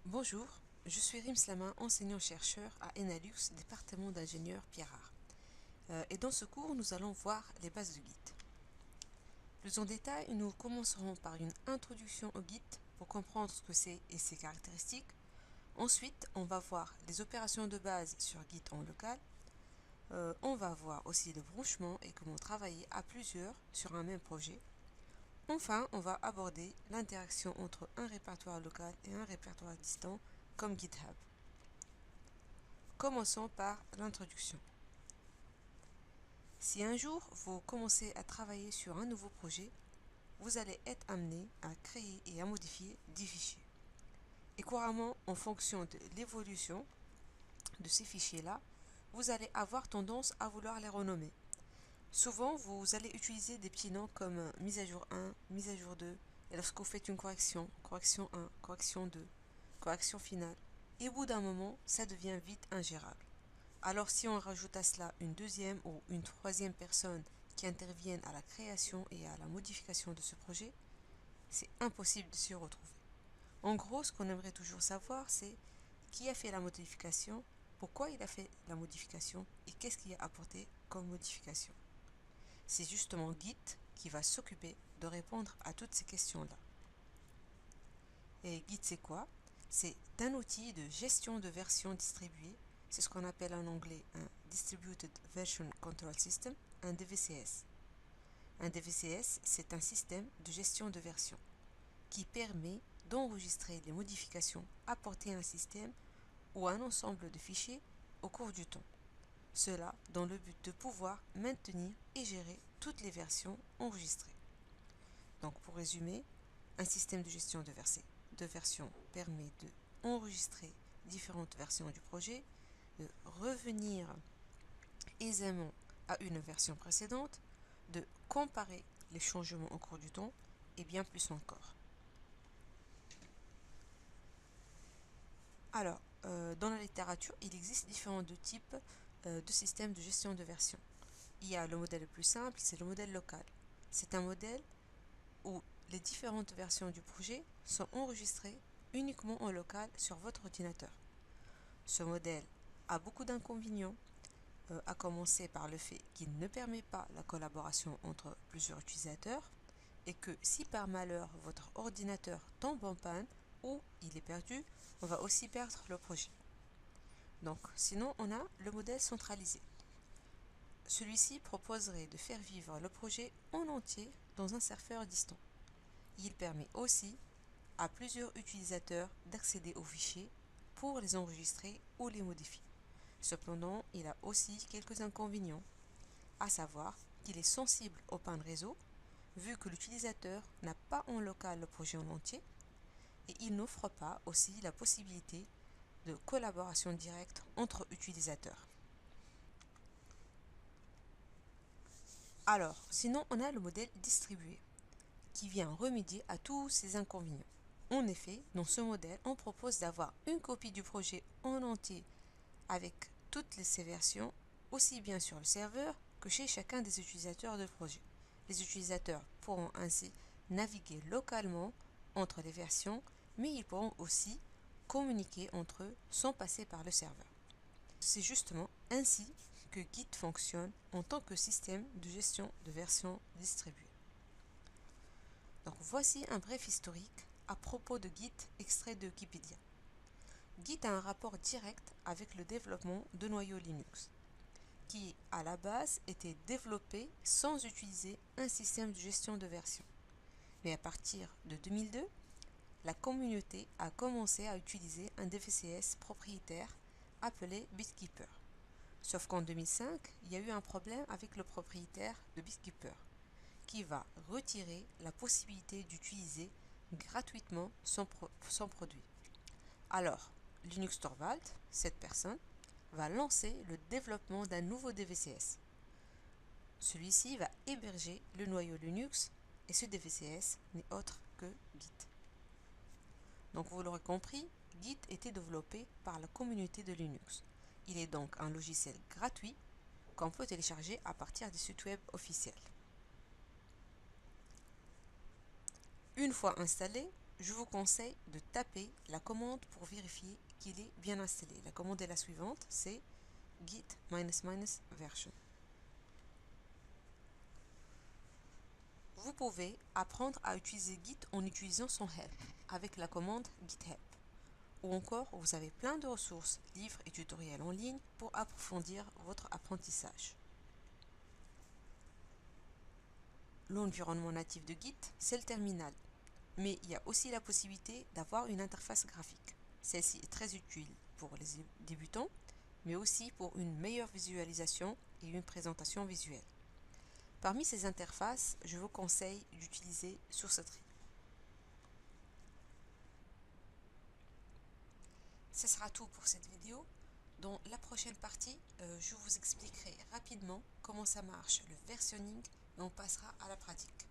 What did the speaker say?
Bonjour, je suis Rim Slama, enseignant-chercheur à Enalux, département d'ingénieur Pierre Art. Et dans ce cours, nous allons voir les bases de Git. Plus en détail, nous commencerons par une introduction au Git pour comprendre ce que c'est et ses caractéristiques. Ensuite, on va voir les opérations de base sur Git en local. On va voir aussi le branchement et comment travailler à plusieurs sur un même projet. Enfin, on va aborder l'interaction entre un répertoire local et un répertoire distant comme GitHub. Commençons par l'introduction. Si un jour vous commencez à travailler sur un nouveau projet, vous allez être amené à créer et à modifier des fichiers. Et couramment, en fonction de l'évolution de ces fichiers-là, vous allez avoir tendance à vouloir les renommer. Souvent, vous allez utiliser des petits noms comme mise à jour 1, mise à jour 2, et lorsque vous faites une correction, correction 1, correction 2, correction finale. Et au bout d'un moment, ça devient vite ingérable. Alors si on rajoute à cela une deuxième ou une troisième personne qui interviennent à la création et à la modification de ce projet, c'est impossible de s'y retrouver. En gros, ce qu'on aimerait toujours savoir, c'est qui a fait la modification, pourquoi il a fait la modification et qu'est-ce qu'il a apporté comme modification. C'est justement Git qui va s'occuper de répondre à toutes ces questions-là. Et Git, c'est quoi? C'est un outil de gestion de versions distribuées. C'est ce qu'on appelle en anglais un Distributed Version Control System, un DVCS. Un DVCS, c'est un système de gestion de versions qui permet d'enregistrer les modifications apportées à un système ou à un ensemble de fichiers au cours du temps. Cela dans le but de pouvoir maintenir et gérer toutes les versions enregistrées. Donc pour résumer, un système de gestion de versions permet de enregistrer différentes versions du projet, de revenir aisément à une version précédente, de comparer les changements au cours du temps et bien plus encore. Alors, dans la littérature, il existe différents types de systèmes de gestion de versions. Il y a le modèle le plus simple, c'est le modèle local. C'est un modèle où les différentes versions du projet sont enregistrées uniquement en local sur votre ordinateur. Ce modèle a beaucoup d'inconvénients, à commencer par le fait qu'il ne permet pas la collaboration entre plusieurs utilisateurs et que si par malheur votre ordinateur tombe en panne ou il est perdu, on va aussi perdre le projet. Donc, sinon, on a le modèle centralisé. Celui-ci proposerait de faire vivre le projet en entier dans un serveur distant. Il permet aussi à plusieurs utilisateurs d'accéder aux fichiers pour les enregistrer ou les modifier. Cependant, il a aussi quelques inconvénients, à savoir qu'il est sensible aux pannes réseau, vu que l'utilisateur n'a pas en local le projet en entier, et il n'offre pas aussi la possibilité de collaboration directe entre utilisateurs. Alors, sinon, on a le modèle distribué, qui vient remédier à tous ces inconvénients. En effet, dans ce modèle, on propose d'avoir une copie du projet en entier avec toutes ces versions, aussi bien sur le serveur que chez chacun des utilisateurs de projet. Les utilisateurs pourront ainsi naviguer localement entre les versions, mais ils pourront aussi communiquer entre eux sans passer par le serveur. C'est justement ainsi que Git fonctionne en tant que système de gestion de versions distribuées. Donc voici un bref historique à propos de Git extrait de Wikipédia. Git a un rapport direct avec le développement de noyaux Linux, qui à la base était développé sans utiliser un système de gestion de version. Mais à partir de 2002, la communauté a commencé à utiliser un DVCS propriétaire appelé Bitkeeper. Sauf qu'en 2005, il y a eu un problème avec le propriétaire de Bitkeeper, qui va retirer la possibilité d'utiliser gratuitement son produit. Alors, Linus Torvald, cette personne, va lancer le développement d'un nouveau DVCS. Celui-ci va héberger le noyau Linux et ce DVCS n'est autre que Git. Donc vous l'aurez compris, Git était développé par la communauté de Linux. Il est donc un logiciel gratuit qu'on peut télécharger à partir des sites web officiels. Une fois installé, je vous conseille de taper la commande pour vérifier qu'il est bien installé. La commande est la suivante, c'est git --version. Vous pouvez apprendre à utiliser Git en utilisant son help avec la commande git help. Ou encore, vous avez plein de ressources, livres et tutoriels en ligne pour approfondir votre apprentissage. L'environnement natif de Git, c'est le terminal. Mais il y a aussi la possibilité d'avoir une interface graphique. Celle-ci est très utile pour les débutants, mais aussi pour une meilleure visualisation et une présentation visuelle. Parmi ces interfaces, je vous conseille d'utiliser SourceTree. Ce sera tout pour cette vidéo. Dans la prochaine partie, je vous expliquerai rapidement comment ça marche le versionning et on passera à la pratique.